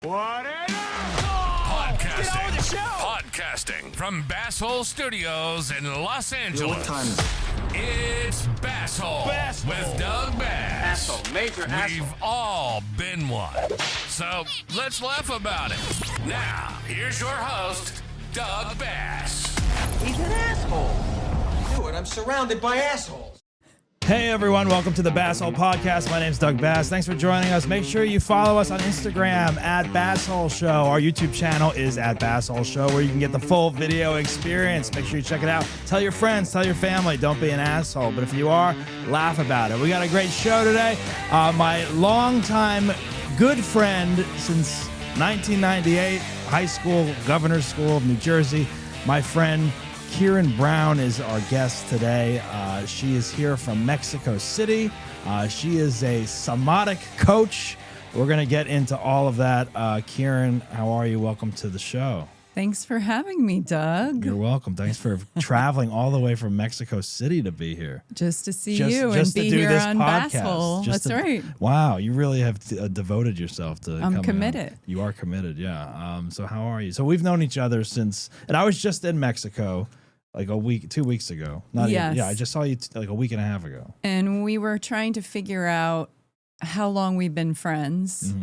What an Podcasting from Basshole Studios in Los Angeles. What time is it? It's Basshole with Doug Bass. Asshole, major asshole. We've all been one. So let's laugh about it. Now, here's your host, Doug Bass. He's an asshole. I knew it. I'm surrounded by assholes. Hey everyone, welcome to the Basshole Podcast. My name's Doug Bass. Thanks for joining us. Make sure you follow us on Instagram at Basshole Show. Our YouTube channel is at Basshole Show, where you can get the full video experience. Make sure you check it out. Tell your friends, tell your family. Don't be an asshole. But if you are, laugh about it. We got a great show today. My longtime good friend since 1998, high school, Governor's School of New Jersey, my friend Keirin Brown is our guest today. She is here from Mexico City. She is a somatic coach. We're going to get into all of that. Keirin, how are you? Welcome to the show. Thanks for having me, Doug. You're welcome. Thanks for traveling all the way from Mexico City to be here. Just to see you and be here on Basshole. That's right. Wow, you really have devoted yourself to I'm committed. On. You are committed, yeah. So how are you? So we've known each other since, and I was just in Mexico like 2 weeks ago. I just saw you like a week and a half ago. And we were trying to figure out how long we've been friends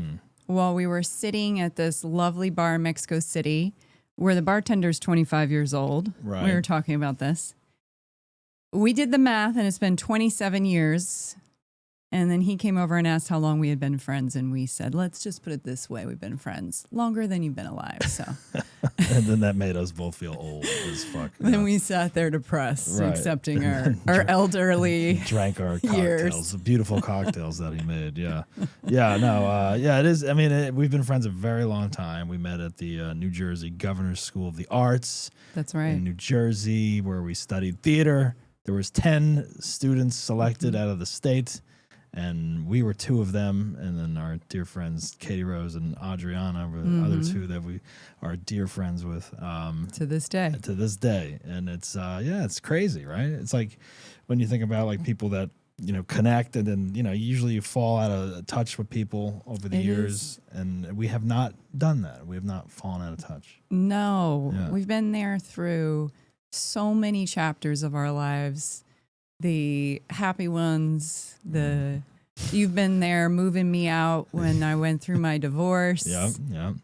while we were sitting at this lovely bar in Mexico City where the bartender's 25 years old. Right. We were talking about this. We did the math, and it's been 27 years. And then he came over and asked how long we had been friends, and we said, let's just put it this way. We've been friends longer than you've been alive, so. And then that made us both feel old as fuck. Then we sat there depressed, Right. accepting our elderly drank our years. cocktails, the beautiful cocktails that he made. Yeah. It is. I mean, we've been friends a very long time. We met at the New Jersey Governor's School of the Arts. That's right. In New Jersey, where we studied theater. There was 10 students selected out of the state. And we were two of them, and then our dear friends Katie Rose and Adriana were the other two that we are dear friends with. To this day. To this day. And it's, it's crazy, right? It's like when you think about like people that, connect, and then, usually you fall out of touch with people over the years, and we have not done that. We have not fallen out of touch. No. Yeah. We've been there through so many chapters of our lives. The happy ones, you've been there moving me out when I went through my divorce. Yep.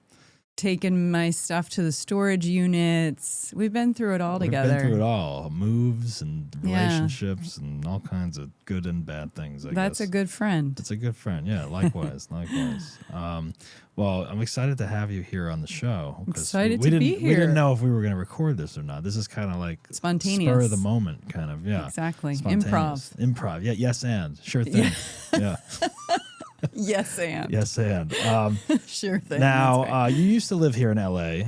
Taking my stuff to the storage units. We've been through it all together. We've been through it all. Moves and relationships and all kinds of good and bad things, I guess. That's a good friend. It's a good friend. Yeah, likewise. Well, I'm excited to have you here on the show. Excited to be here. We didn't know if we were going to record this or not. This is kind of like spontaneous. Spur of the moment kind of, yeah. Exactly. Improv. Yeah, yes and. Sure thing. Yeah. Yes and. Yes and. Sure thing. Now, right. You used to live here in L.A.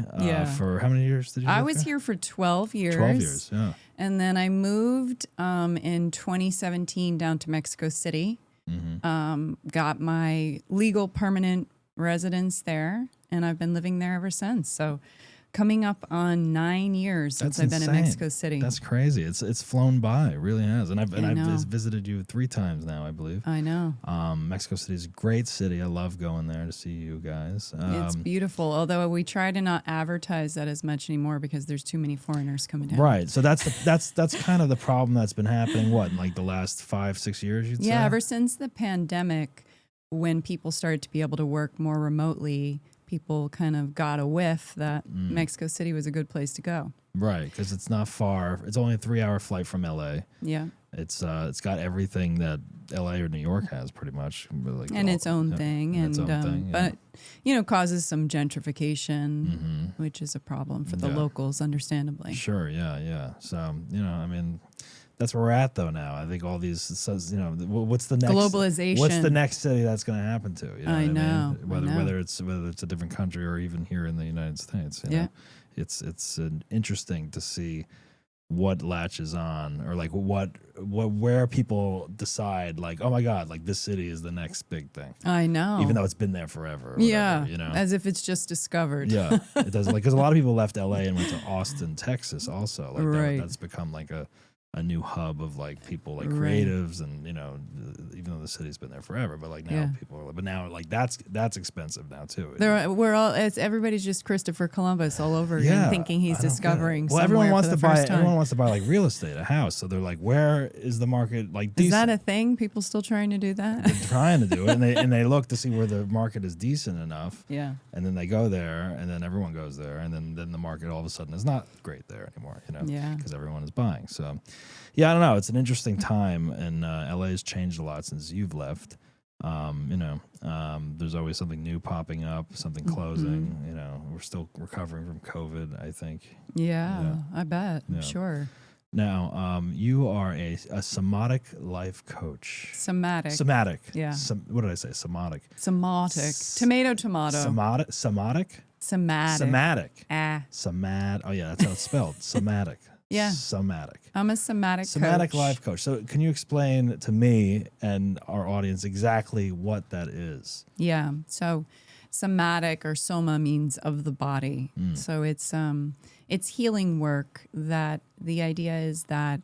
For how many years did you live I was here for 12 years. 12 years, yeah. And then I moved in 2017 down to Mexico City. Got my legal permanent residence there, and I've been living there ever since. So coming up on 9 years since I've been in Mexico City. That's crazy. It's flown by. It really has. And I've visited you 3 times now, I believe. I know. Mexico City is a great city. I love going there to see you guys. It's beautiful, although we try to not advertise that as much anymore because there's too many foreigners coming down. Right. So that's kind of the problem that's been happening, in like the last 5-6 years, you'd say? Yeah, ever since the pandemic, when people started to be able to work more remotely, people kind of got a whiff that Mexico City was a good place to go. Right, because it's not far. It's only a 3-hour flight from L.A. Yeah. It's got everything that L.A. or New York has, pretty much. And its own thing. But, causes some gentrification, which is a problem for the locals, understandably. Sure, yeah. So, that's where we're at, though, now. I think all these, what's the next... Globalization. What's the next city that's going to happen to? I know. Whether it's a different country or even here in the United States. You know? It's interesting to see what latches on, or like where people decide, like, oh my God, like this city is the next big thing. I know. Even though it's been there forever. Yeah. Whatever, as if it's just discovered. Yeah. It does, like, because a lot of people left LA and went to Austin, Texas also. Like right. That's become like a a new hub of like people like Right. creatives and even though the city's been there forever, but like now but now like that's expensive now too. Everybody's just Christopher Columbus all over again, thinking he's I don't get it. discovering. Well, somewhere everyone wants for to the buy. first time. Everyone wants to buy like real estate, a house. So they're like, where is the market like Is decent? that a thing? People still trying to do that? They're trying to do it, and they look to see where the market is decent enough. Yeah. And then they go there, and then everyone goes there, and then the market all of a sudden is not great there anymore. Yeah. Because everyone is buying. So, yeah, I don't know. It's an interesting time, and LA has changed a lot since you've left. There's always something new popping up, something closing. We're still recovering from COVID, I think. Yeah. I bet. Yeah. I'm sure. Now, you are a somatic life coach. Somatic. Somatic. Yeah. What did I say? Somatic. Somatic. Tomato. Somatic. Somatic. Somatic. Ah. Oh yeah, that's how it's spelled. Somatic. Yeah. Somatic. I'm a somatic coach. Life coach. So can you explain to me and our audience exactly what that is? Yeah. So somatic or soma means of the body. So it's healing work that the idea is that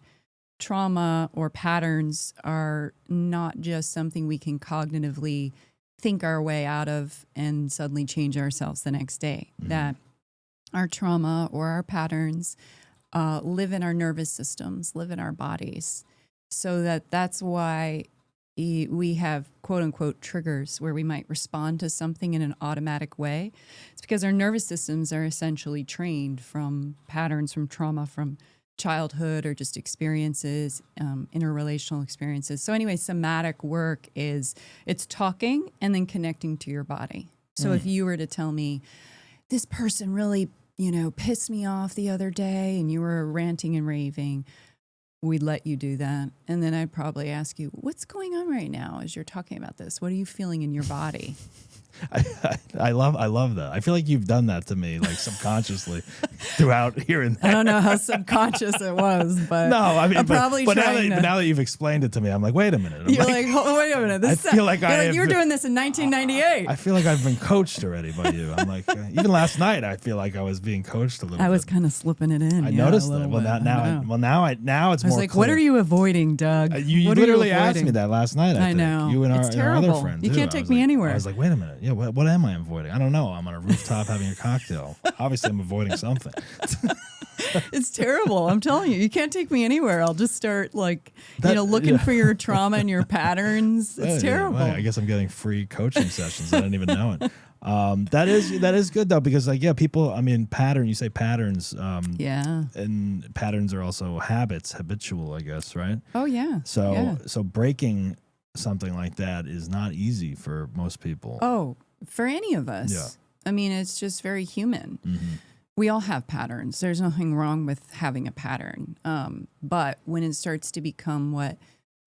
trauma or patterns are not just something we can cognitively think our way out of and suddenly change ourselves the next day. That our trauma or our patterns live in our nervous systems, live in our bodies. So that's why we have quote unquote triggers where we might respond to something in an automatic way. It's because our nervous systems are essentially trained from patterns, from trauma, from childhood or just experiences, interrelational experiences. So anyway, somatic work it's talking and then connecting to your body. So if you were to tell me, this person really, pissed me off the other day and you were ranting and raving, we'd let you do that. And then I'd probably ask you, what's going on right now as you're talking about this? What are you feeling in your body? I love that. I feel like you've done that to me, like subconsciously, throughout here and there. I don't know how subconscious it was, but No, I mean, I'm probably but trying now that you've explained it to me, I'm like, wait a minute. I'm You're like, wait a minute. This I feel like you were doing this in 1998. I feel like I've been coached already by you. I'm like, even last night, I feel like I was being coached a little bit. I was kind of slipping it in. I yeah, noticed a that. little Well, bit. now it's I was more like, clear. what are you avoiding, Doug? You What are literally asked avoiding? me that last night. I think. know. You and It's our other terrible. friend. You too. can't I take was me like- anywhere. I was like, wait a minute. Yeah, what am I avoiding? I don't know. I'm on a rooftop having a cocktail. Obviously, I'm avoiding something. It's terrible. I'm telling you, you can't take me anywhere. I'll just start That- looking yeah. for your trauma and your patterns. It's Yeah, terrible. well, I guess I'm getting free coaching sessions. I didn't even know it. That is good though, because people. I mean, pattern. You say patterns. Yeah. And patterns are also habitual, I guess, right? Oh yeah. So Yeah. so breaking something like that is not easy for most people. Oh, for any of us. Yeah. I mean, it's just very human. Mm-hmm. We all have patterns. There's nothing wrong with having a pattern. But when it starts to become what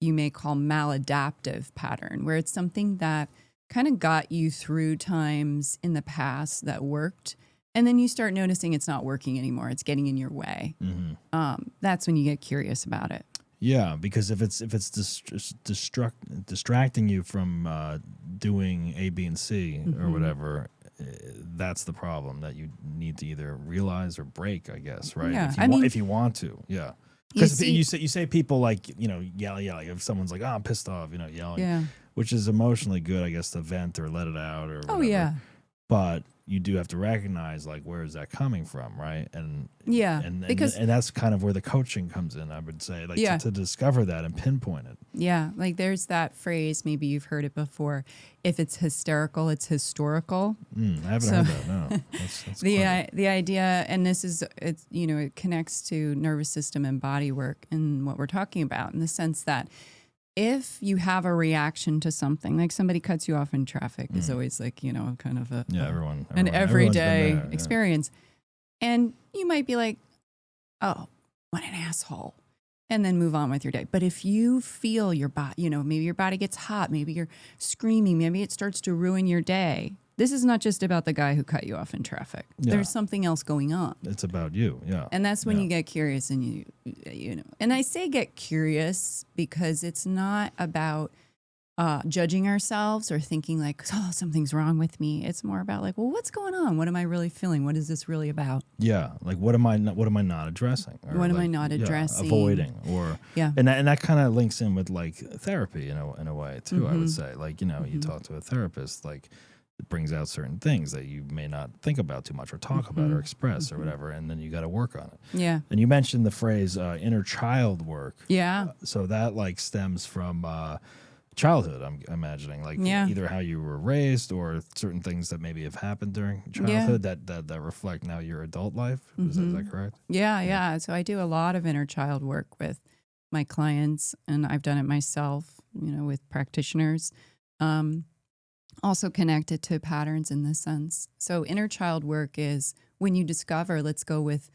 you may call maladaptive pattern, where it's something that kind of got you through times in the past that worked, and then you start noticing it's not working anymore, it's getting in your way, that's when you get curious about it. Yeah, because if it's distracting you from doing A, B, and C or whatever, that's the problem that you need to either realize or break, I guess, right? Yeah, If you want to, yeah. Because you say people like yell. If someone's like, oh, I'm pissed off, yelling, Yeah. which is emotionally good, I guess, to vent or let it out or whatever. Oh, yeah. But you do have to recognize where is that coming from, right? And Yeah, and because- that's kind of where the coaching comes in, I would say, Yeah. to discover that and pinpoint it. Yeah, there's that phrase, maybe you've heard it before. If it's hysterical, it's historical. I haven't heard that. No, that's clever. The idea, and this is it connects to nervous system and body work and what we're talking about, in the sense that if you have a reaction to something, like somebody cuts you off in traffic, is always kind of everyone an everyone's been everyday there, yeah. experience, and you might be like, oh, what an asshole, and then move on with your day. But if you feel your body, maybe your body gets hot, maybe you're screaming, maybe it starts to ruin your day. This is not just about the guy who cut you off in traffic. Yeah. There's something else going on. It's about you, yeah. And that's when Yeah. you get curious and you and I say get curious because it's not about judging ourselves or thinking like, oh, something's wrong with me. It's more about like, well, what's going on? What am I really feeling? What is this really about? Yeah, like what am I not addressing? Or What am I like, not addressing? Avoiding, or Yeah. and that kind of links in with like therapy in a way too. I would say, like, you talk to a therapist, like it brings out certain things that you may not think about too much or talk about or express or whatever, and then you got to work on it. Yeah. And you mentioned the phrase inner child work. Yeah. So that like stems from childhood, I'm imagining, like Yeah. either how you were raised or certain things that maybe have happened during childhood that reflect now your adult life. Is that correct? Yeah. So I do a lot of inner child work with my clients, and I've done it myself, with practitioners. Also connected to patterns in this sense. So inner child work is when you discover, let's go with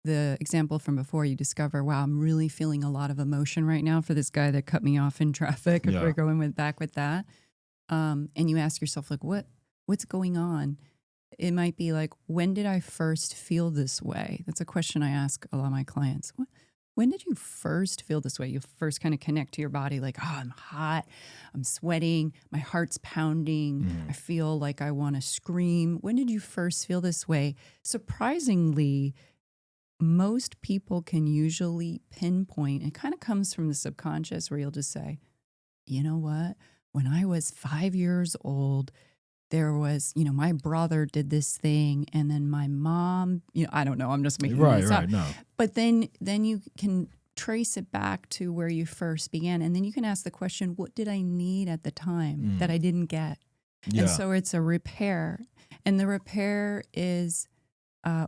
the example from before, you discover, wow, I'm really feeling a lot of emotion right now for this guy that cut me off in traffic. If we're going back with that. And you ask yourself, like, what's going on? It might be like, when did I first feel this way? That's a question I ask a lot of my clients. When did you first feel this way? You first kind of connect to your body like, oh, I'm hot, I'm sweating, my heart's pounding, I feel like I want to scream. When did you first feel this way? Surprisingly, most people can usually pinpoint. It kind of comes from the subconscious where you'll just say, you know what? When I was 5 years old, there was, my brother did this thing, and then my mom, I don't know, I'm just making this up. No. But then you can trace it back to where you first began, and then you can ask the question, what did I need at the time that I didn't get? Yeah. And so it's a repair, and the repair is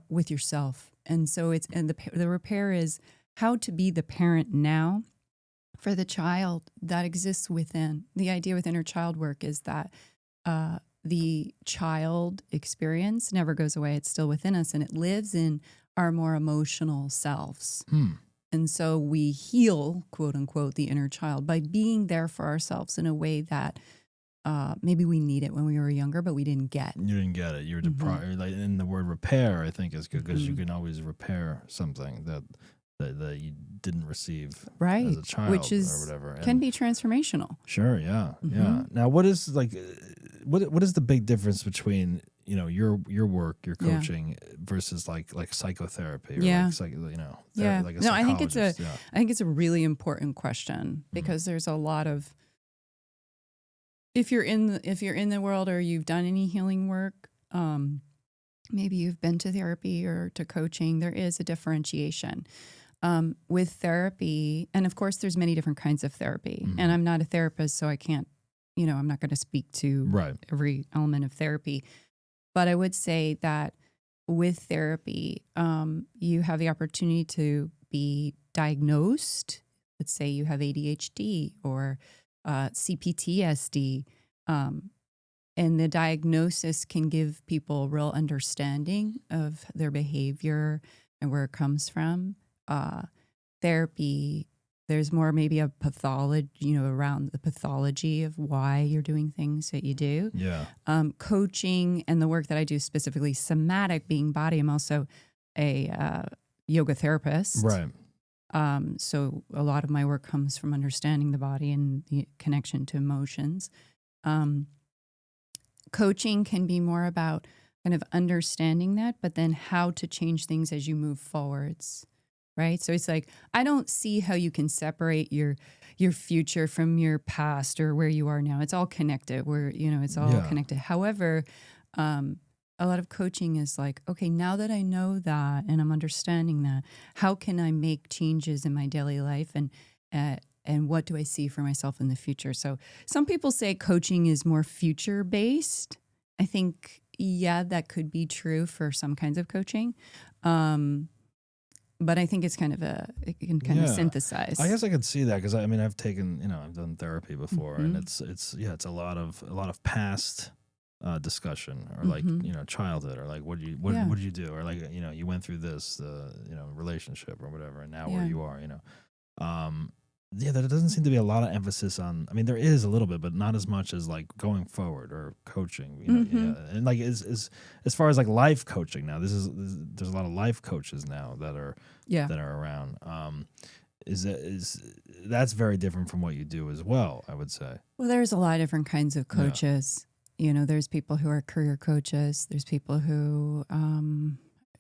with yourself. And so the repair is how to be the parent now for the child that exists within. The idea with inner child work is that the child experience never goes away. It's still within us, and it lives in our more emotional selves. And so we heal, quote unquote, the inner child by being there for ourselves in a way that maybe we need it when we were younger, but we didn't get. You didn't get it. You were deprived. Like, and the word repair, I think, is good because you can always repair something that you didn't receive as a child, which is or whatever. Can be transformational. Sure, yeah. Now, what is what is the big difference between your work, your coaching versus like psychotherapy or like a No, I think it's a really important question because there's a lot of, if you're in the world or you've done any healing work, maybe you've been to therapy or to coaching, there is a differentiation. With therapy, and of course there's many different kinds of therapy, and I'm not a therapist, so I can't, I'm not going to speak to every element of therapy, but I would say that with therapy, you have the opportunity to be diagnosed. Let's say you have ADHD or CPTSD, and the diagnosis can give people real understanding of their behavior and where it comes from. Therapy, there's more maybe a pathology, around the pathology of why you're doing things that you do. Yeah. Coaching and the work that I do, specifically somatic, being body. I'm also a yoga therapist. Right. So a lot of my work comes from understanding the body and the connection to emotions. Coaching can be more about kind of understanding that, but then how to change things as you move forwards. Right. So it's like, I don't see how you can separate your future from your past or where you are now. It's all connected. It's all connected. However, a lot of coaching is like, okay, now that I know that and I'm understanding that, how can I make changes in my daily life and what do I see for myself in the future? So some people say coaching is more future based. I think, that could be true for some kinds of coaching. But I think it's it can kind of synthesize. I guess I could see that because I've taken, I've done therapy before, and it's a lot of past discussion or like childhood or like what did you do or like you went through this relationship or whatever, and now where you are, there doesn't seem to be a lot of emphasis on. There is a little bit, but not as much as like going forward or coaching. And like as far as like life coaching now, there's a lot of life coaches now that are around. that's very different from what you do as well, I would say. Well, there's a lot of different kinds of coaches. You know, there's people who are career coaches. There's people who,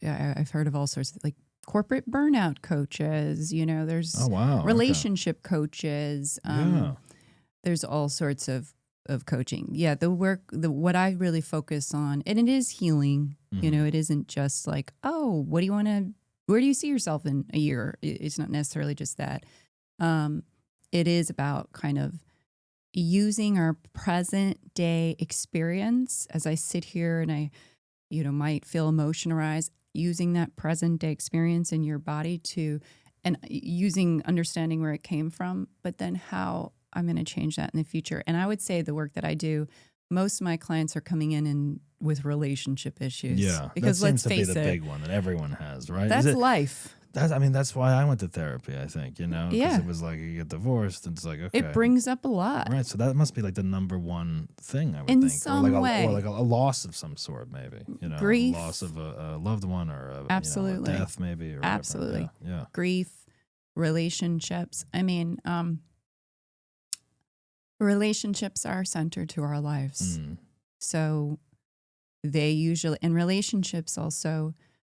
I've heard of all sorts of like corporate burnout coaches. You know, there's relationship coaches. There's all sorts of coaching. Yeah, what I really focus on, and it is healing. You know, it isn't just like, oh, where do you see yourself in a year? It's not necessarily just that. It is about kind of using our present day experience as I sit here and I, might feel emotion arise, using that present day experience in your body and using understanding where it came from, but then how I'm going to change that in the future. And I would say the work that I do, most of my clients are coming in with relationship issues. Yeah, because that let's seems to be face the it, big one that everyone has, right? That's life. That's why I went to therapy, I think, because Yeah. it was like you get divorced and it's like, okay. It brings up a lot. Right, so that must be like the number one thing, I would In think. some way. Or like a loss of some sort, maybe. Grief. A loss of a loved one or a Absolutely. a death, maybe. Or whatever. Absolutely. Yeah. Grief, relationships. I mean, relationships are centered to our lives. So and relationships also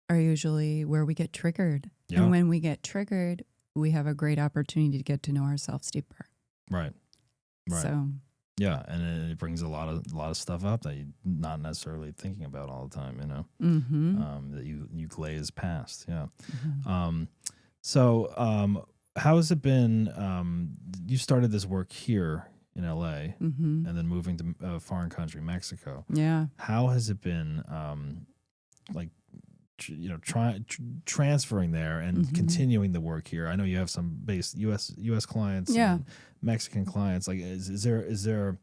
are usually where we get triggered. Yeah. And when we get triggered, we have a great opportunity to get to know ourselves deeper. Right. So yeah, and it brings a lot of stuff up that you're not necessarily thinking about all the time, that you glaze past. Yeah. How has it been? You started this work here in LA, and then moving to a foreign country, Mexico. Yeah. How has it been, transferring there and continuing the work here? I know you have some base U.S. clients, and Mexican clients. Like, is there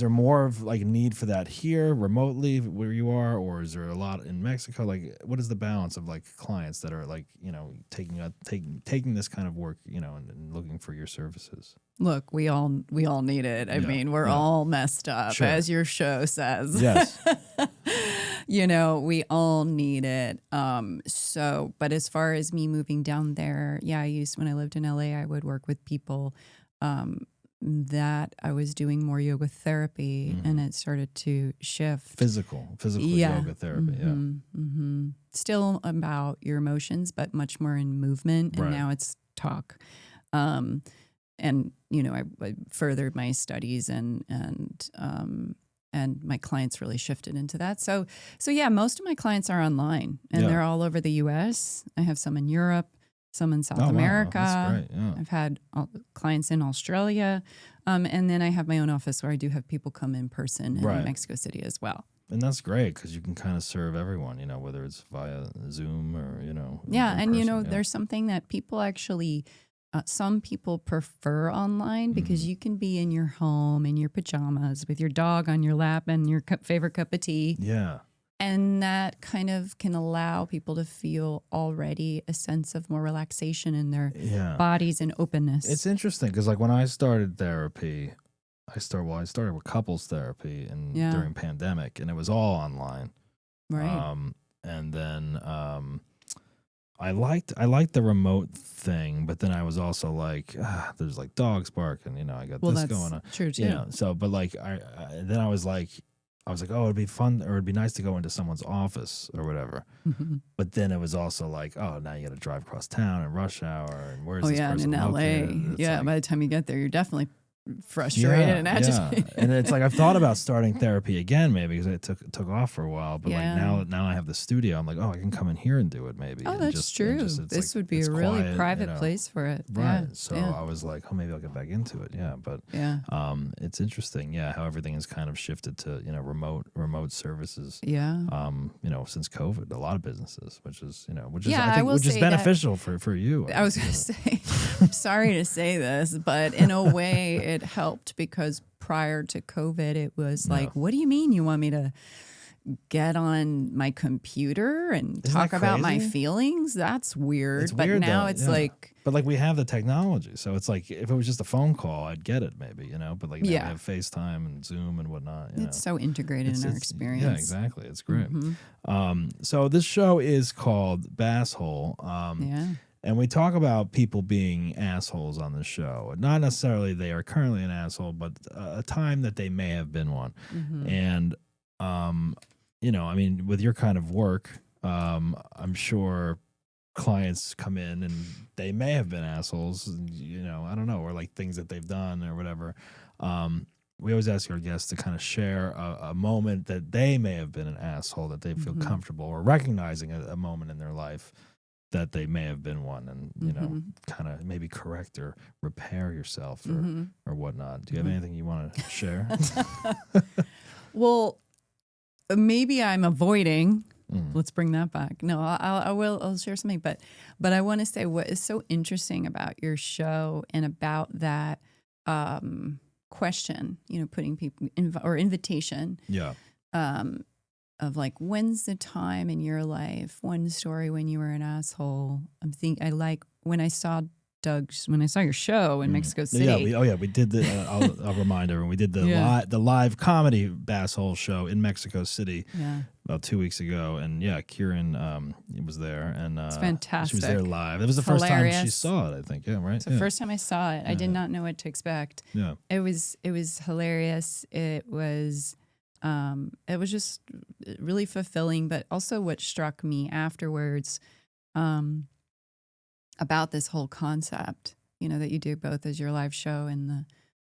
more of like a need for that here remotely where you are, or is there a lot in Mexico? Like, what is the balance of like clients that are like taking this kind of work, and looking for your services? Look, we all need it. I mean, we're all messed up, as your show says. Yes. We all need it. But as far as me moving down there, when I lived in LA, I would work with people that I was doing more yoga therapy, and it started to shift. Physical yoga therapy. Still about your emotions, but much more in movement. And now it's talk. I furthered my studies and my clients really shifted into that. So most of my clients are online, and they're all over the U.S. I have some in Europe, some in South America. Wow. That's great. Yeah. I've had clients in Australia, and then I have my own office where I do have people come in person in Mexico City as well. And that's great because you can kind of serve everyone, whether it's via Zoom or, Yeah, in and, person, there's something that people actually, some people prefer online because you can be in your home in your pajamas with your dog on your lap and your favorite cup of tea. Yeah. And that kind of can allow people to feel already a sense of more relaxation in their bodies and openness. It's interesting because like when I started therapy, I started with couples therapy during pandemic, and it was all online. Right. And then I liked the remote thing, but then I was also like, there's like dogs barking, I got this going on. True too. So, but like then I was like, oh, it'd be fun, or it'd be nice to go into someone's office or whatever. But then it was also like, oh, now you got to drive across town in rush hour, and where's this person and in located? LA, by the time you get there, you're definitely frustrated and agitated. And it's like I've thought about starting therapy again, maybe because it took off for a while. But like now I have the studio. I'm like, oh, I can come in here and do it maybe. Oh, that's true. This would be a really quiet, private place for it. Right. Yeah. So I was like, oh, maybe I'll get back into it. Yeah. But it's interesting. Yeah, how everything has kind of shifted to remote services. Yeah. Since COVID, a lot of businesses, which is beneficial for you. I was going to say, I'm sorry to say this, but in a way, it helped because prior to COVID, it was like, what do you mean you want me to get on my computer and talk about my feelings? That's weird. It's but weird, now though. it's like... But like we have the technology. So it's like if it was just a phone call, I'd get it maybe, But like now we have FaceTime and Zoom and whatnot. It's so integrated in our experience. Yeah, exactly. It's great. So this show is called Basshole. And we talk about people being assholes on the show. Not necessarily they are currently an asshole, but a time that they may have been one. And, you know, I mean, with your kind of work, I'm sure clients come in and they may have been assholes, you know, I don't know, or like things that they've done or whatever. We always ask our guests to kind of share a moment that they may have been an asshole, that they feel comfortable, or recognizing a moment in their life that they may have been one, and you know, kind of maybe correct or repair yourself or whatnot. Do you have anything you want to share? Well, maybe I'm avoiding. Let's bring that back. No, I'll share something, but I want to say what is so interesting about your show and about that question, you know, putting people or invitation. Yeah. Of like, when's the time in your life, one story when you were an asshole? I like when I saw your show in Mexico City. We did the. I'll remind everyone, we did the live comedy Basshole show in Mexico City about 2 weeks ago, and Keirin was there, and it's fantastic. She was there live. It was the first time she saw it, I think. Yeah, right. It's the first time I saw it. I did not know what to expect. Yeah, it was hilarious. It was just really fulfilling, but also what struck me afterwards. About this whole concept, you know, that you do both as your live show and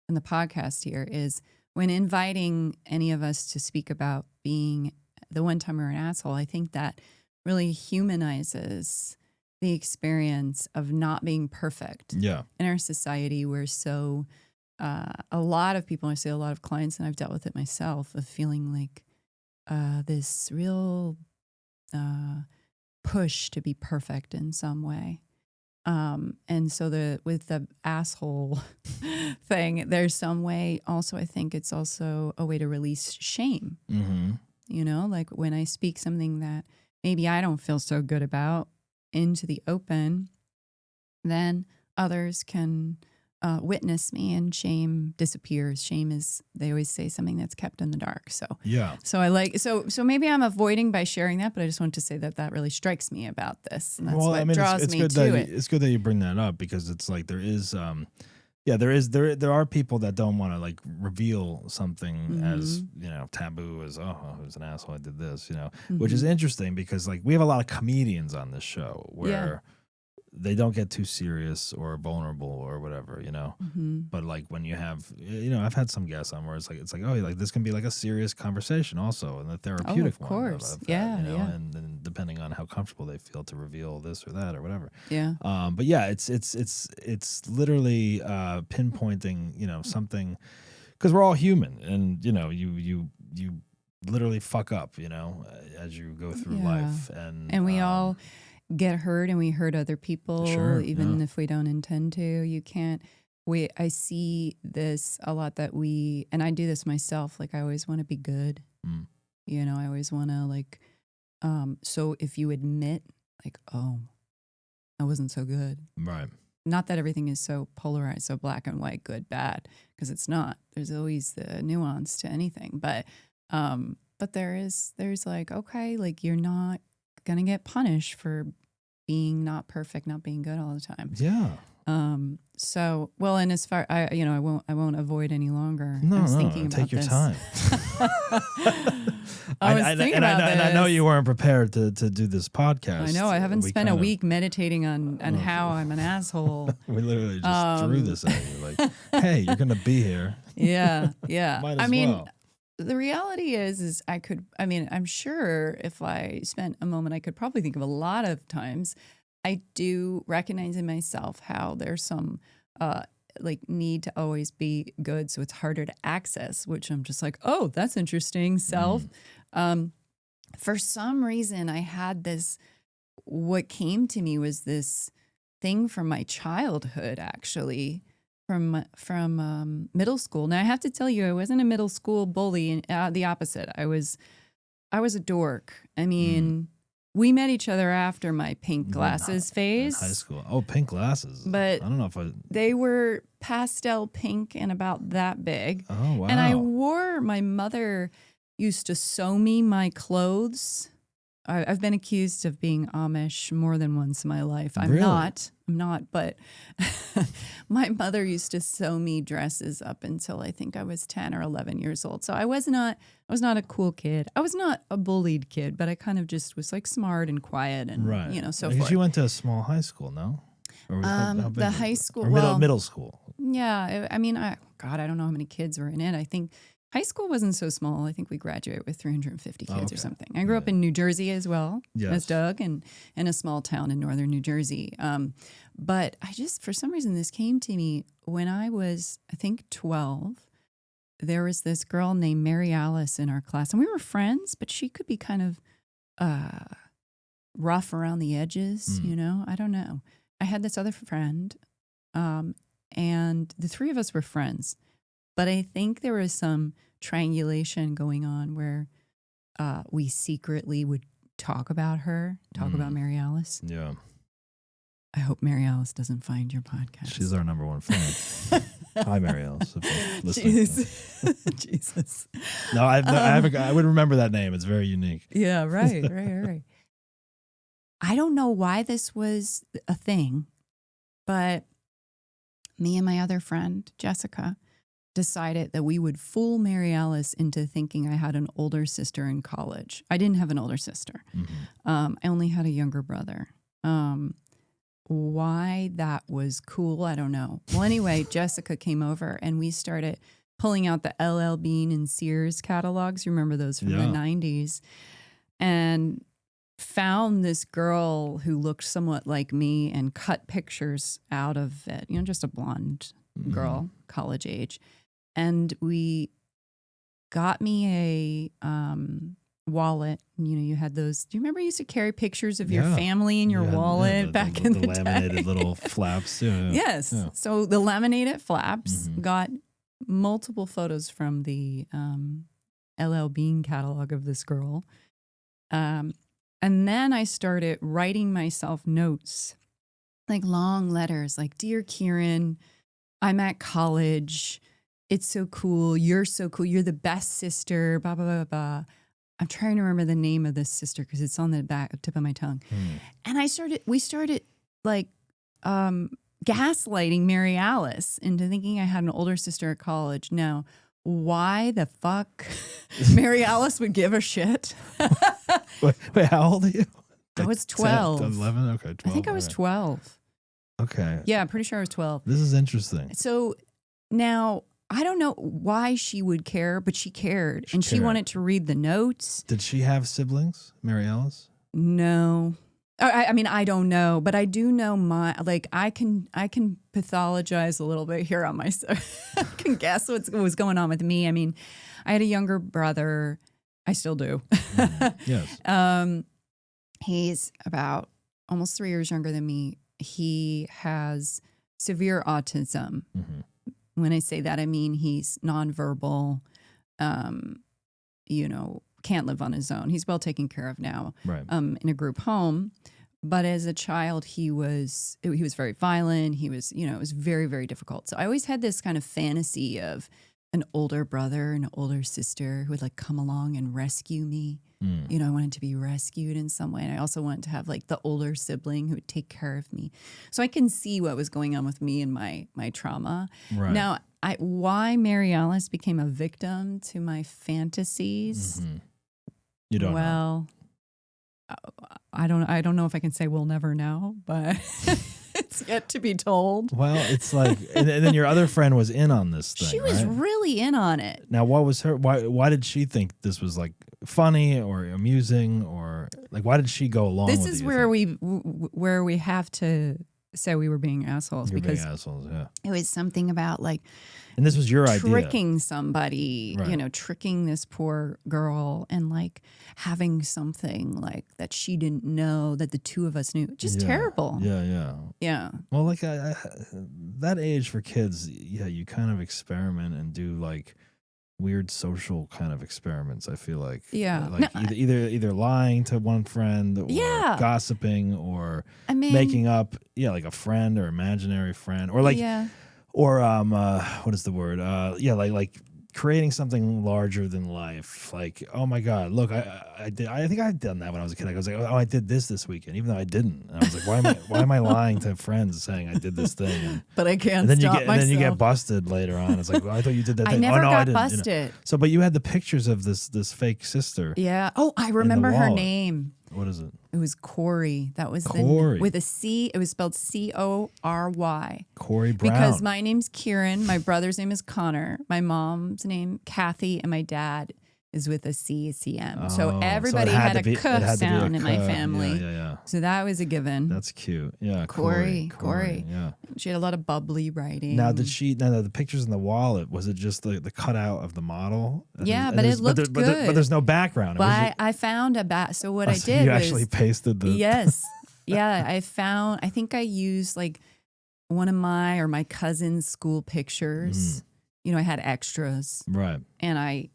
the podcast here, is when inviting any of us to speak about being the one time we're an asshole, I think that really humanizes the experience of not being perfect. Yeah. In our society, we're so, a lot of people, I say a lot of clients, and I've dealt with it myself, of feeling like this real push to be perfect in some way. And so with the asshole thing, there's some way also, I think it's also a way to release shame. You know, like when I speak something that maybe I don't feel so good about into the open, then others can witness me, and shame disappears. Shame is, they always say, something that's kept in the dark. So so I like, so maybe I'm avoiding by sharing that, but I just wanted to say that really strikes me about this. And that's draws me to it. It's good that you bring that up, because it's like there are people that don't want to like reveal something as, you know, taboo as, oh, I was an asshole, I did this, you know, which is interesting, because like we have a lot of comedians on this show where they don't get too serious or vulnerable or whatever, you know. But like when you have, you know, I've had some guests on where it's like oh, like this can be like a serious conversation also, and the therapeutic one. Of course, of that, you know, and depending on how comfortable they feel to reveal this or that or whatever. Yeah. But yeah, it's literally pinpointing, you know, something, because we're all human, and you know, you literally fuck up, you know, as you go through life, and we all get hurt, and we hurt other people, even if we don't intend to. You can't. I see this a lot, and I do this myself. Like I always want to be good. You know, I always want to like. So if you admit, like, oh, I wasn't so good, right? Not that everything is so polarized, so black and white, good, bad, because it's not. There's always the nuance to anything, but there's like, okay, like you're not gonna get punished for being not perfect, not being good all the time. Yeah. So well, and as far I won't avoid any longer. No, I was thinking about take your this. time. I know you weren't prepared to do this podcast. I know. I haven't spent a week meditating on how I'm an asshole. We literally just threw this at you, like, hey, you're gonna be here. Yeah. Might as well. The reality is I'm sure if I spent a moment, I could probably think of a lot of times. I do recognize in myself how there's some like need to always be good, so it's harder to access, which I'm just like, oh, that's interesting. Self. For some reason, I had this, what came to me was this thing from my childhood, actually. From middle school. Now I have to tell you, I wasn't a middle school bully. The opposite. I was a dork. I mean, we met each other after my pink glasses phase. In high school. Oh, pink glasses. But I don't know if they were pastel pink and about that big. Oh, wow. And my mother used to sew me my clothes I've been accused of being Amish more than once in my life. I'm Really? not, but my mother used to sew me dresses up until I think I was 10 or 11 years old. So I was not a cool kid. I was not a bullied kid, but I kind of just was like smart and quiet and, so Because forth. you went to a small high school, no? Or how big The was high it? school, Or middle school. Yeah. I mean, I don't know how many kids were in it. I think high school wasn't so small. I think we graduated with 350 kids or something. I grew up in New Jersey as well as Doug, and in a small town in northern New Jersey. But I just, for some reason, this came to me when I was, I think, 12. There was this girl named Mary Alice in our class, and we were friends, but she could be kind of rough around the edges, I don't know. I had this other friend, and the three of us were friends. But I think there was some triangulation going on where we secretly would talk about about Mary Alice. Yeah. I hope Mary Alice doesn't find your podcast. She's our number one fan. Hi, Mary Alice. If you're listening. Jesus. No, I would remember that name. It's very unique. Yeah, right. I don't know why this was a thing, but me and my other friend, Jessica, decided that we would fool Mary Alice into thinking I had an older sister in college. I didn't have an older sister. I only had a younger brother. Why that was cool, I don't know. Well, anyway, Jessica came over and we started pulling out the LL Bean and Sears catalogs. You remember those from the 90s? And found this girl who looked somewhat like me and cut pictures out of it, just a blonde girl, college age. And we got me a wallet. You had those. Do you remember you used to carry pictures of your family in your wallet back in the laminated day? Little flaps. Yeah. Yes. Yeah. So the laminated flaps got multiple photos from the LL Bean catalog of this girl. And then I started writing myself notes, like long letters, like, "Dear Keirin, I'm at college. It's so cool. You're so cool. You're the best sister, blah, blah, blah, blah." I'm trying to remember the name of this sister because it's on the tip of my tongue. And we started like gaslighting Mary Alice into thinking I had an older sister at college. Now, why the fuck Mary Alice would give a shit? Wait, how old are you? I was 12. 10, 11? Okay, 12. I think I was 12. Okay. Yeah, I'm pretty sure I was 12. This is interesting. So now, I don't know why she would care, but she cared. She wanted to read the notes. Did she have siblings, Mary Alice? No. I mean, I don't know, but I do know I can pathologize a little bit here on myself. I can guess what was going on with me. I mean, I had a younger brother. I still do. Yes. He's about almost 3 years younger than me. He has severe autism. When I say that, I mean he's nonverbal, can't live on his own. He's well taken care of now, in a group home. But as a child, he was very violent. He was, it was very, very difficult. So I always had this kind of fantasy of an older brother and an older sister who would like come along and rescue me. I wanted to be rescued in some way. And I also wanted to have like the older sibling who would take care of me. So I can see what was going on with me and my trauma. Right. Now, why Mary Alice became a victim to my fantasies. You don't know. Well, I don't know if I can say we'll never know, but it's yet to be told. Well, it's like, and then your other friend was in on this thing. She was really in on it. Now, what was her? Why did she think this was like funny or amusing, or like why did she go along? This is where we have to say we were being assholes. You're because being assholes, yeah. It was something about like. And this was your idea. Tricking somebody, tricking this poor girl and like having something like that she didn't know that the two of us knew. Just terrible. Yeah. Well, like that age for kids, you kind of experiment and do like weird social kind of experiments. I feel like, like either lying to one friend or gossiping or making up, like a friend or imaginary friend or like. Yeah. Or what is the word? Like creating something larger than life. Like, oh my God, look, I did. I think I'd done that when I was a kid. I was like, oh, I did this weekend, even though I didn't. And I was like, why am I lying to friends saying I did this thing? And, But I can't and then stop you get, myself. and then you get busted later on. It's like, well, I thought you did that I thing. never Oh no, got I didn't. busted. So, but you had the pictures of this fake sister. Yeah. Oh, I remember her wallet. name. What is it? It was Corey. That was Corey. with a C. It was spelled Cory. Corey Brown. Because my name's Keirin, my brother's name is Connor, my mom's name Kathy, and my dad is with a CM. So everybody had a "k" sound in my family. Yeah. So that was a given. That's cute. Yeah, Corey. Yeah. She had a lot of bubbly writing. Now, the pictures in the wallet, was it just the cutout of the model? Yeah, And but there's- it looked but there's no background. But I found so what I did you was actually pasted the yes, yeah. I think I used like one of my cousin's school pictures. You know, I had extras, right. and I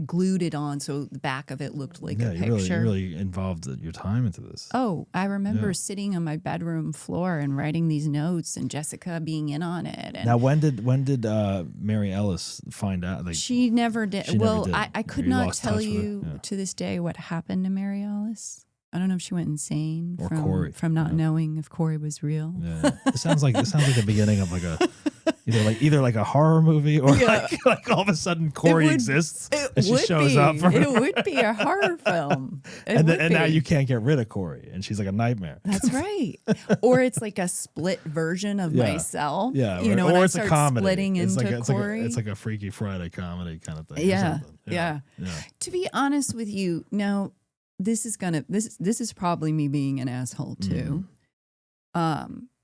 glued it on so the back of it looked like Yeah, a you picture. really involved your time into this. Oh, I remember Yeah. sitting on my bedroom floor and writing these notes, and Jessica being in on it. And Now, when did Mary Ellis find out? Like, she never did. she never Well, did. I could You not lost tell touch with her? you Yeah. to this day what happened to Mary Ellis. I don't know if she went insane Or Corey. from not knowing if Corey was real. yeah. It sounds like the beginning of like a either like a horror movie or like all of a sudden Corey exists and she shows up. It would be a horror film. And now you can't get rid of Corey, and she's like a nightmare. That's right. Or it's like a split version of Yeah. myself. Yeah, You know, or and it's I a start comedy. splitting It's into like Corey. it's like a Freaky Friday comedy kind of thing. or Yeah, something. yeah. To be honest with you, now this is probably me being an asshole too,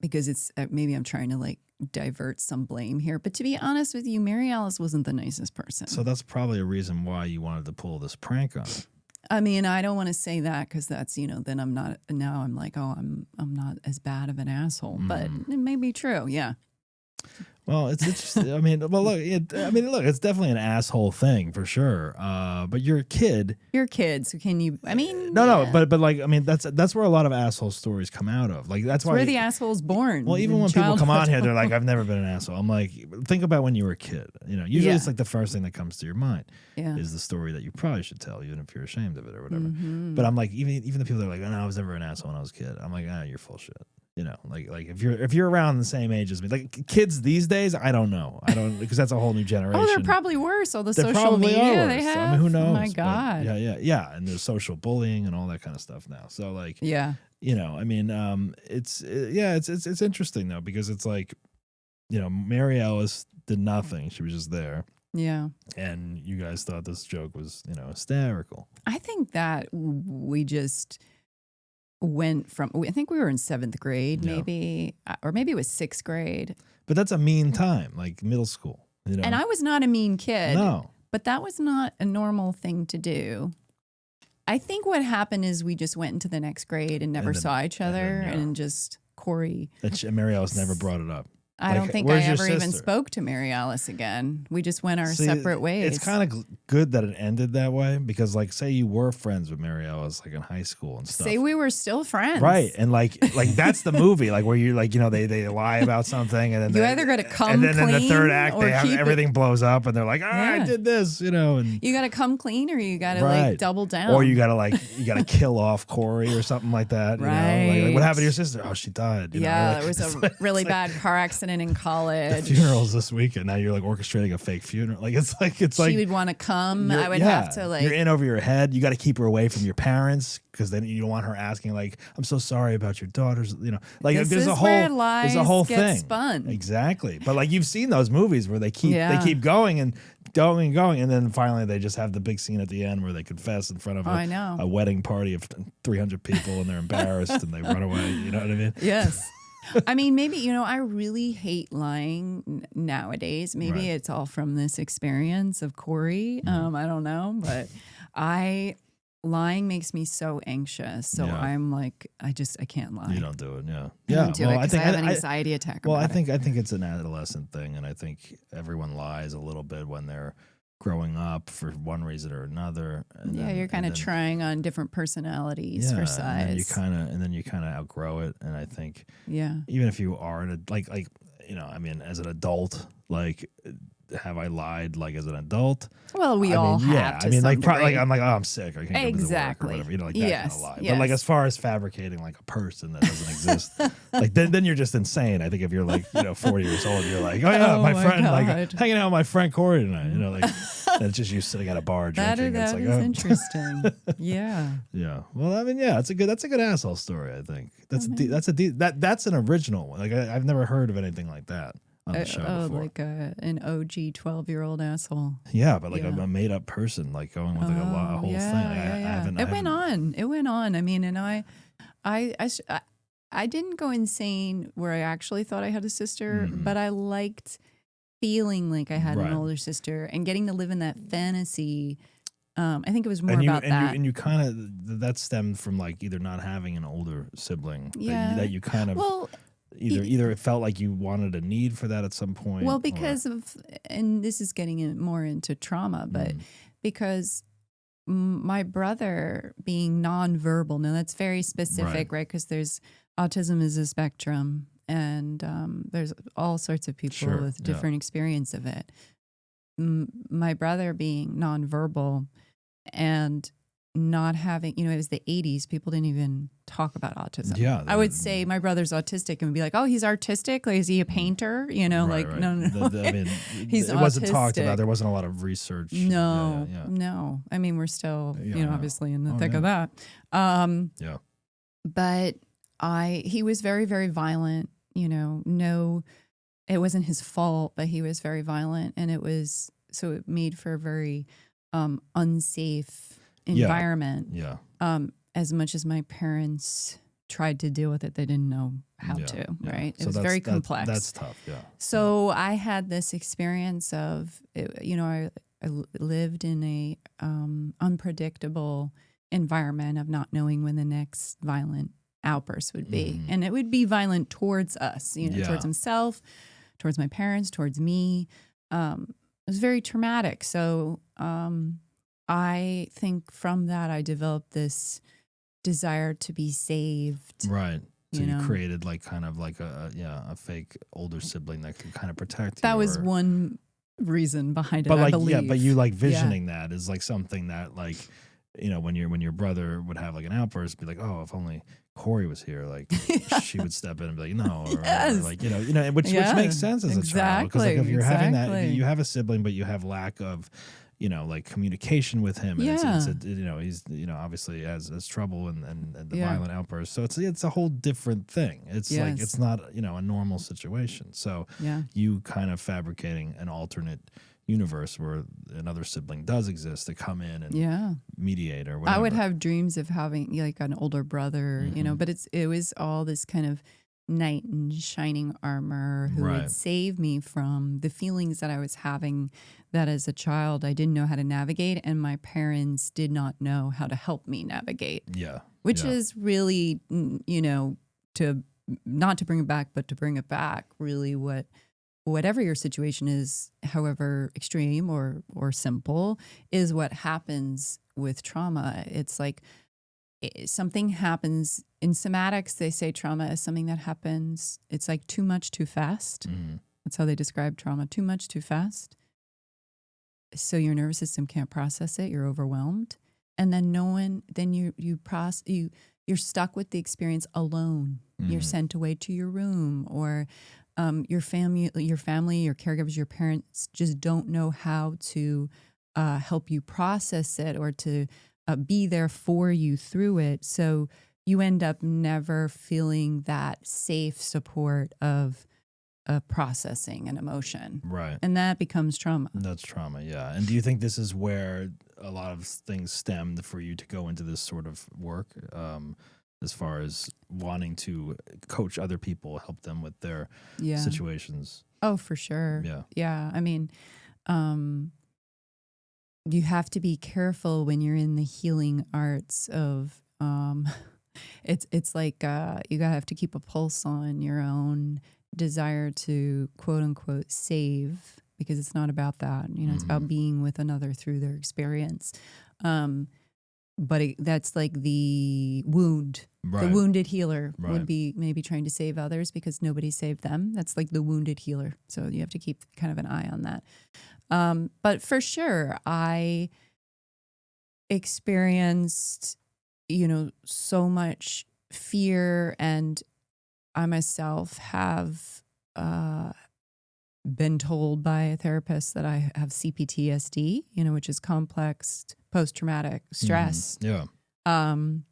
because it's maybe I'm trying to like divert some blame here. But to be honest with you, Mary Alice wasn't the nicest person. So that's probably a reason why you wanted to pull this prank on her. I mean, I don't want to say that because that's, then I'm not, now I'm like, oh, I'm not as bad of an asshole, but it may be true. Yeah. Well, it's interesting. I mean, look, it's definitely an asshole thing for sure. But you're a kid. You're kids. Can you, I mean. No, yeah. but like, I mean, that's where a lot of asshole stories come out of. Like, that's why. Where the asshole's born. Well, even in when people come on childhood. here, they're like, I've never been an asshole. I'm like, think about when you were a kid. Usually Yeah. it's like the first thing that comes to your mind Yeah. is the story that you probably should tell, even if you're ashamed of it or whatever. Mm-hmm. But I'm like, even the people that are like, oh, no, I was never an asshole when I was a kid. I'm like, you're full of shit. Like if you're around the same age as me, like kids these days, I don't know. Because that's a whole new generation. Oh, they're probably worse. All the They social probably media are they worse. have. I mean, who knows? Oh my But God. yeah. And there's social bullying and all that kind of stuff now. So like, Yeah. I mean, it's interesting though, because it's like, Mary Ellis did nothing. She was just there. Yeah. And you guys thought this joke was, hysterical. I think that we just went from, I think we were in 7th grade, Yeah. maybe, or maybe it was 6th grade. But that's a mean time, like middle school. And I was not a mean kid. No. But that was not a normal thing to do. I think what happened is we just went into the next grade and never And then- saw each other, and then, yeah. and just Corey. Mary Ellis never brought it up. I don't Like, think I where's your ever even sister? spoke to Mary Alice again. We just went our See, separate ways. It's kind of good that it ended that way, because like, say you were friends with Mary Ellis like in high school and stuff. Say we were still friends. Right. And like that's the movie, like where you like, they lie about something, and then You either gotta come and then in the third clean act or they have keep it- everything blows up and they're like, I Yeah. did this, and You got to come clean, or you got to Right. like double down. or you gotta kill off Corey or something like that. Like, what happened to your sister? Oh, she died. Yeah, Like, there was it's a like- really it's like bad car accident in college. the funerals this weekend. Now you're like orchestrating a fake funeral. Like it's like She would want to come. I would yeah, have to like. you're in over your head. You got to keep her away from your parents, because then you don't want her asking like, "I'm so sorry about your daughters." Like This there's is a whole where there's a whole lies get thing. spun. Exactly. But like you've seen those movies where they keep going and going and going, and then finally they just have the big scene at the end where they confess in front of I know. a wedding party of 300 people, and they're embarrassed and they run away. You know what I mean? Yes. I mean, maybe, I really hate lying nowadays. Maybe Right. it's all from this experience of Corey. I don't know, but lying makes me so anxious. So Yeah. I'm like, I can't lie. You don't do it. Yeah. I don't do it Well, because I have an anxiety attack. Well, I about it. think it's an adolescent thing, and I think everyone lies a little bit when they're growing up for one reason or another. And Yeah, then- you're kind of and then- trying on different personalities for size. And then you kind of outgrow it. And I think Yeah. even if you are I mean, as an adult, like have I lied like as an adult? Well, we all have. To I mean, some like, degree. I'm like, oh, I'm sick. I can't go to work Exactly. or whatever. You know, like that kind Yes, of lie. yes. But like, as far as fabricating like a person that doesn't exist, like then you're just insane. I think if you're like 40 years old, you're like, oh yeah, Oh my my friend, God. like hanging out with my friend Corey tonight. You know, like and it's just you sitting at a bar drinking. That It's like, is interesting. Yeah. yeah. Well, I mean, yeah, that's a good asshole story. I think that's an original one. Like I've never heard of anything like that on the show before. Like an OG 12-year-old asshole. Yeah, but like Yeah. a made up person, like going with like a whole thing. It went on. It went on. I mean, and I didn't go insane where I actually thought I had a sister, but I liked feeling like I had an older sister and getting to live in that fantasy. I think it was more about that. And you kind of that stemmed from like either not having an older sibling. Yeah. That you kind of either it felt like you wanted a need for that at some point. Well, because of, and this is getting more into trauma, but because my brother being nonverbal, now that's very specific, right? Because there's autism is a spectrum, and there's all sorts of people with different experience of it. My brother being nonverbal and not having, it was the 80s. People didn't even talk about autism. Yeah. I would say my brother's autistic and be like, oh, he's artistic. Like, is he a painter? No. I mean, he's it wasn't autistic. talked about. There wasn't a lot of research. No. I mean, we're still, obviously in the thick of that. But he was very, very violent, no, it wasn't his fault, but he was very violent. And it made for a very unsafe environment. Yeah. As much as my parents tried to deal with it, they didn't know how to, right? It was very complex. That's tough, yeah. So I had this experience of, I lived in a unpredictable environment of not knowing when the next violent outburst would be. And it would be violent towards us, towards himself, towards my parents, towards me. It was very traumatic. So I think from that, I developed this desire to be saved. Right. So you created like kind of like a fake older sibling that could kind of protect you. That was one reason behind it, but I believe. But you like visioning that is like something that like, when your brother would have like an outburst, be like, oh, if only Corey was here, like she would step in and be like, no, or like, which makes sense as a child. Because like if you're having that, if you have a sibling, but you have lack of, like communication with him, and he's obviously has trouble and the violent outbursts. So it's a whole different thing. It's like it's not a normal situation. So you kind of fabricating an alternate universe where another sibling does exist to come in and mediate or whatever. I would have dreams of having like an older brother, but it was all this kind of knight in shining armor who would save me from the feelings that I was having that as a child I didn't know how to navigate, and my parents did not know how to help me navigate. Yeah. Which is really, to not to bring it back, but to bring it back, really whatever your situation is, however extreme or simple, is what happens with trauma. It's like something happens in somatics. They say trauma is something that happens. It's like too much, too fast. That's how they describe trauma. Too much, too fast. So your nervous system can't process it. You're overwhelmed, and then you're stuck with the experience alone. You're sent away to your room, or your family, your caregivers, your parents just don't know how to help you process it or to be there for you through it. So you end up never feeling that safe support of processing an emotion. Right. And that becomes trauma. That's trauma, yeah. And do you think this is where a lot of things stemmed for you to go into this sort of work? As far as wanting to coach other people, help them with their situations. Oh, for sure. Yeah. Yeah. I mean, you have to be careful when you're in the healing arts of, it's like you have to keep a pulse on your own desire to quote unquote save, because it's not about that. It's about being with another through their experience. But that's like the wound The wounded healer Right. would be maybe trying to save others because nobody saved them. That's like the wounded healer. So you have to keep kind of an eye on that. But for sure, I experienced, so much fear, and I myself have been told by a therapist that I have CPTSD, which is complex post-traumatic stress. Yeah. And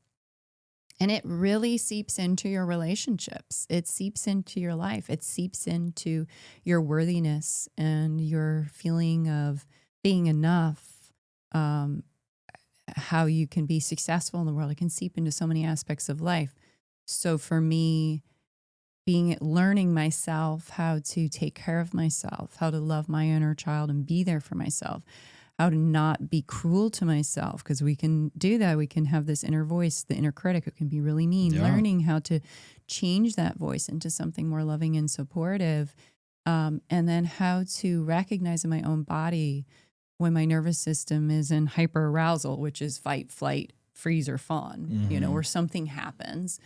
it really seeps into your relationships. It seeps into your life. It seeps into your worthiness and your feeling of being enough, how you can be successful in the world. It can seep into so many aspects of life. So for me, learning myself how to take care of myself, how to love my inner child and be there for myself, how to not be cruel to myself, because we can do that. We can have this inner voice, the inner critic, who can be really mean. Yeah. Learning how to change that voice into something more loving and supportive, and then how to recognize in my own body when my nervous system is in hyperarousal, which is fight, flight, freeze, or fawn, where something happens.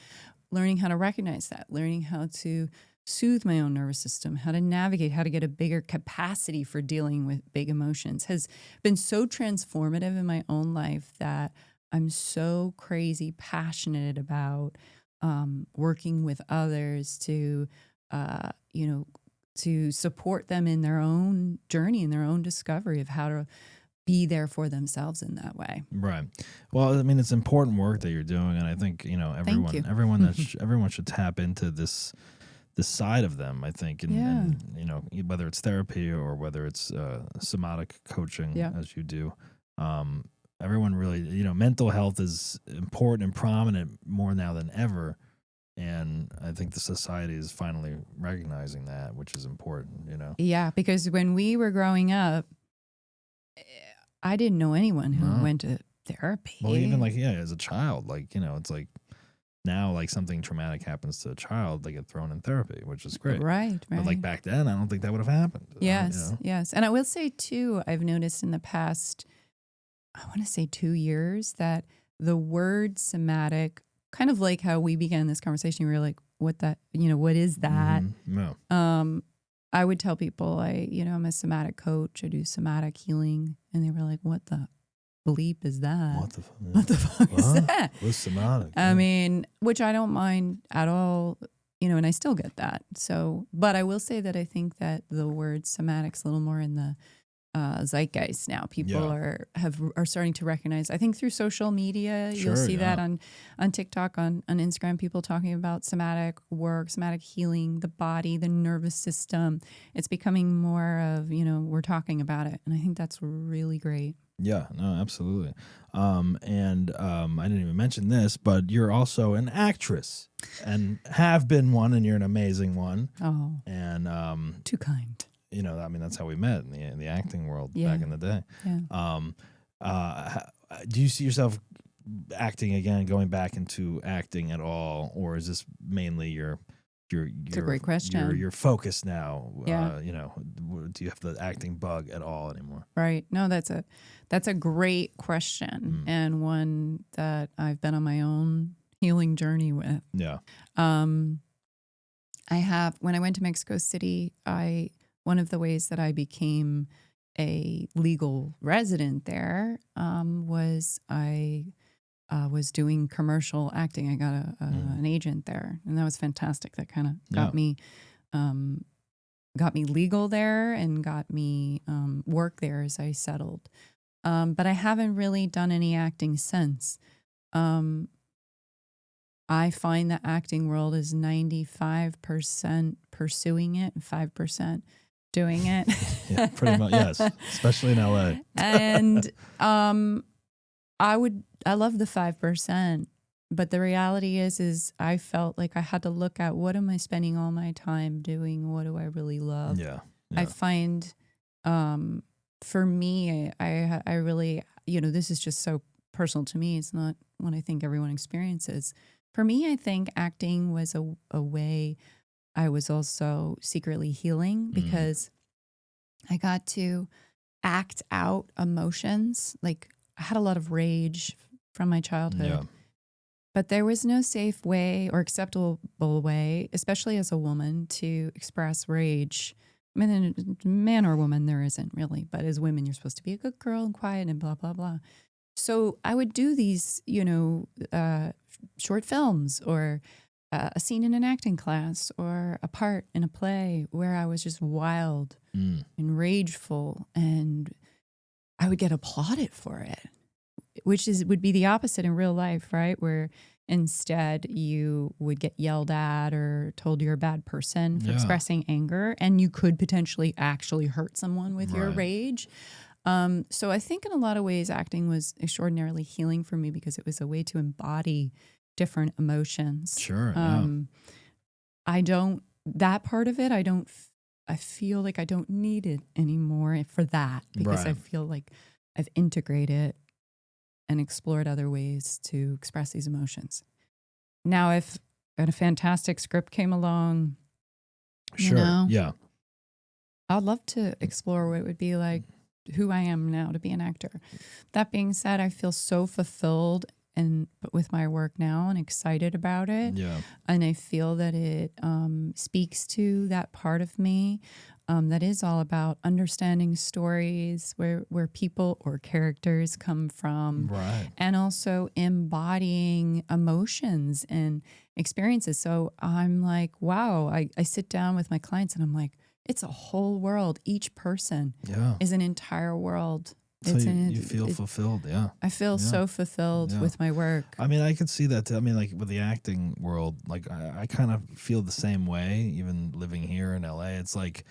Learning how to recognize that, learning how to soothe my own nervous system, how to navigate, how to get a bigger capacity for dealing with big emotions has been so transformative in my own life that I'm so crazy passionate about working with others to, to support them in their own journey, in their own discovery of how to be there for themselves in that way. Right. Well, I mean, it's important work that you're doing, and I think everyone should tap into this side of them. I think, and whether it's therapy or whether it's somatic coaching, as you do, everyone really, mental health is important and prominent more now than ever. And I think the society is finally recognizing that, which is important. Yeah, because when we were growing up, I didn't know anyone who went to therapy. Well, even as a child, it's like now, something traumatic happens to a child, they get thrown in therapy, which is great. Right. But back then, I don't think that would have happened. Yes. And I will say too, I've noticed in the past, I want to say 2 years, that the word somatic, kind of like how we began this conversation, we were like, what is that? No. I would tell people I'm a somatic coach. I do somatic healing. And they were like, what the bleep is that? What the fuck is that? What's somatic? I mean, which I don't mind at all, and I still get that. So, but I will say that I think that the word somatic's a little more in the zeitgeist now. People are starting to recognize, I think through social media, you'll see that on TikTok, on Instagram, people talking about somatic work, somatic healing, the body, the nervous system. It's becoming more of, we're talking about it. And I think that's really great. Yeah, no, absolutely. And I didn't even mention this, but you're also an actress and have been one, and you're an amazing one. Oh, and too kind. That's how we met in the acting world back in the day. Yeah. Do you see yourself acting again, going back into acting at all, or is this mainly your It's a great question. Your focus now? Yeah. Do you have the acting bug at all anymore? Right. No, that's a great question, and one that I've been on my own healing journey with. Yeah. I have, when I went to Mexico City, one of the ways that I became a legal resident there was I was doing commercial acting. I got an agent there, and that was fantastic. That kind of got me legal there and got me work there as I settled. But I haven't really done any acting since. I find the acting world is 95% pursuing it and 5% doing it. Yeah, pretty much, yes, especially in LA. And I love the 5%, but the reality is I felt like I had to look at, what am I spending all my time doing? What do I really love? Yeah. I find, for me, I really, this is just so personal to me. It's not what I think everyone experiences. For me, I think acting was a way I was also secretly healing, because I got to act out emotions. Like, I had a lot of rage from my childhood. But there was no safe way or acceptable way, especially as a woman, to express rage. I mean, man or woman, there isn't really. But as women, you're supposed to be a good girl and quiet and blah, blah, blah. So I would do these, short films or a scene in an acting class or a part in a play where I was just wild and rageful, and I would get applauded for it, which would be the opposite in real life, right? Where instead you would get yelled at or told you're a bad person for expressing anger, and you could potentially actually hurt someone with your rage. So I think in a lot of ways, acting was extraordinarily healing for me because it was a way to embody different emotions. Sure. That part of it, I feel like I don't need it anymore for that because I feel like I've integrated and explored other ways to express these emotions. Now, if a fantastic script came along, I'd love to explore what it would be like, who I am now to be an actor. That being said, I feel so fulfilled with my work now and excited about it. Yeah. And I feel that it speaks to that part of me that is all about understanding stories, where people or characters come from, and also embodying emotions and experiences. So I'm like, wow, I sit down with my clients and I'm like, it's a whole world. Each person is an entire world. So you feel fulfilled, I feel so fulfilled with my work. I mean, I could see that too. I mean, like with the acting world, like I kind of feel the same way, even living here in LA. It's like,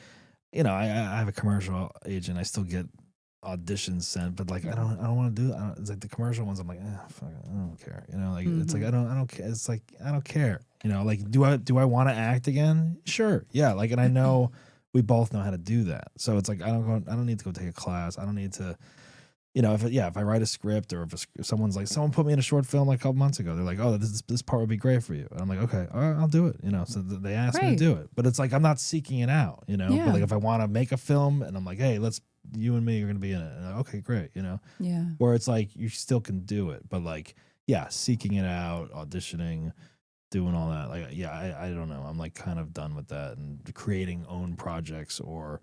I have a commercial agent. I still get auditions sent, but like I don't want to do it. It's like the commercial ones. I'm like, fuck it, I don't care. It's like I don't care. It's like I don't care. Like do I want to act again? Sure, yeah. Like, and I know we both know how to do that. So it's like I don't need to go take a class. I don't need to. If I write a script or if someone's like, someone put me in a short film like a couple months ago, they're like, oh, this part would be great for you. And I'm like, okay, all right, I'll do it. So they asked me to do it, but it's like, I'm not seeking it out, but like if I want to make a film and I'm like, hey, you and me are going to be in it. And okay, great. Where it's like, you still can do it, but like, seeking it out, auditioning, doing all that. Like, I don't know. I'm like kind of done with that and creating own projects or,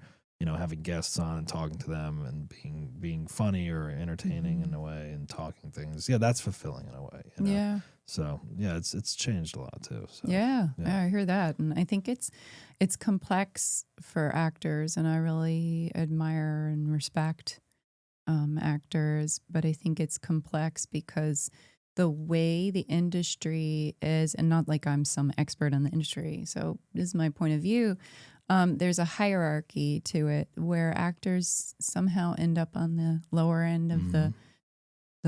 having guests on and talking to them and being funny or entertaining in a way and talking things. Yeah, that's fulfilling in a way. Yeah. So it's changed a lot too. So, yeah, I hear that, and I think it's complex for actors, and I really admire and respect actors, but I think it's complex because the way the industry is, and not like I'm some expert on the industry, so this is my point of view. There's a hierarchy to it where actors somehow end up on the lower end of the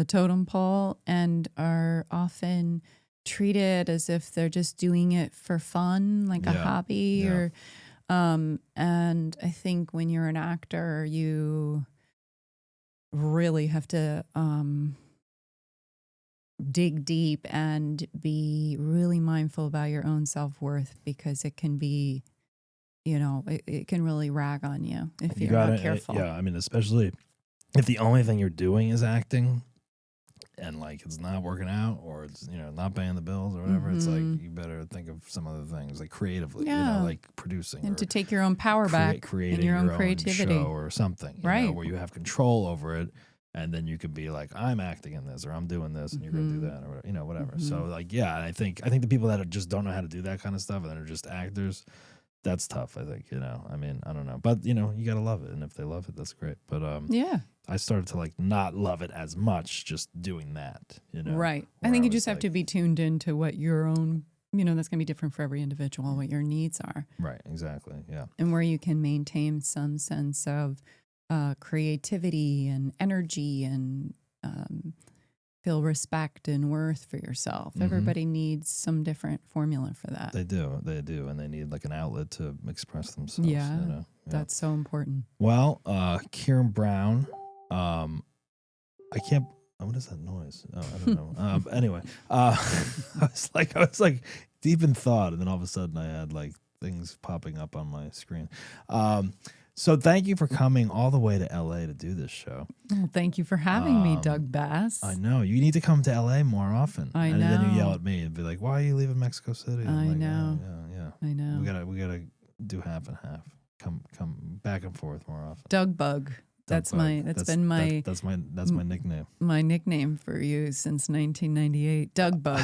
totem pole and are often treated as if they're just doing it for fun, like a hobby or and I think when you're an actor, you really have to dig deep and be really mindful about your own self-worth because it can be it can really rag on you if you're not careful. Yeah, I mean, especially if the only thing you're doing is acting and like it's not working out or it's, not paying the bills or whatever, it's like you better think of some other things like creatively, like producing. And to take your own power back creating your own creativity show or something, right? Where you have control over it. And then you could be like, I'm acting in this or I'm doing this and you're going to do that or whatever. So like, I think the people that just don't know how to do that kind of stuff and are just actors, that's tough, I think, I mean, I don't know. But, you got to love it. And if they love it, that's great. But I started to like not love it as much just doing that, Right. I think you just have to be tuned into what your own, that's going to be different for every individual, what your needs are. Right. Exactly. Yeah. And where you can maintain some sense of creativity and energy and feel respect and worth for yourself. Everybody needs some different formula for that. They do, and they need like an outlet to express themselves. Yeah, that's so important. Well, Keirin Brown, I can't. What is that noise? Oh, I don't know. Anyway, I was like deep in thought, and then all of a sudden I had like things popping up on my screen. So thank you for coming all the way to LA to do this show. Well, thank you for having me, Doug Bass. I know. You need to come to LA more often. I And then you know. yell at me and be like, why are you leaving Mexico City? I'm I like, know. Yeah. I know. We gotta do half and half. Come back and forth more often. Doug Bug. That's Bug. been my that's my nickname. my nickname for you since 1998. Doug Bug.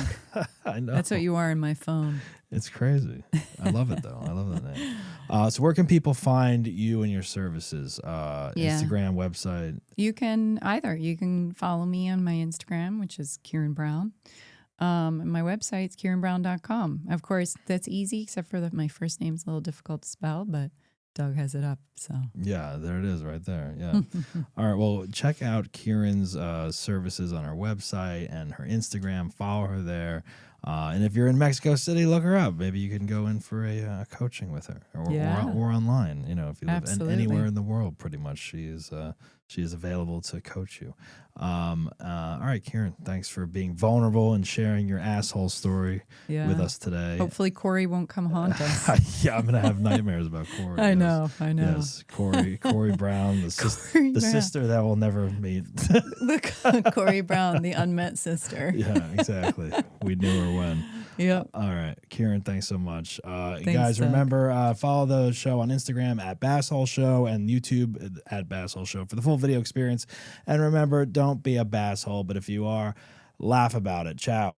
I know. That's what you are in my phone. It's crazy. I love it though. I love that name. So where can people find you and your services? Instagram, website. You can follow me on my Instagram, which is Keirin Brown. And my website's KeirinBrown.com. Of course, that's easy, except for that my first name's a little difficult to spell, but Doug has it up. So Yeah, there it is right there. Yeah. All right. Well, check out Keirin's services on her website and her Instagram. Follow her there. And if you're in Mexico City, look her up. Maybe you can go in for a coaching with her or online. You know, if you live anywhere in the world, pretty much she is available to coach you. All right, Keirin, thanks for being vulnerable and sharing your asshole story with us today. Hopefully Corey won't come haunt us. Yeah, I'm gonna have nightmares about Corey. I know. Yes, Corey Brown, the sister that we'll never meet. Corey Brown, the unmet sister. Yeah, exactly. We knew her when. Yep. All right, Keirin, thanks so much. Thanks, guys, Doug. remember, follow the show on Instagram at Basshole Show and YouTube at Basshole Show for the full video experience. And remember, don't be a basshole, but if you are, laugh about it. Ciao.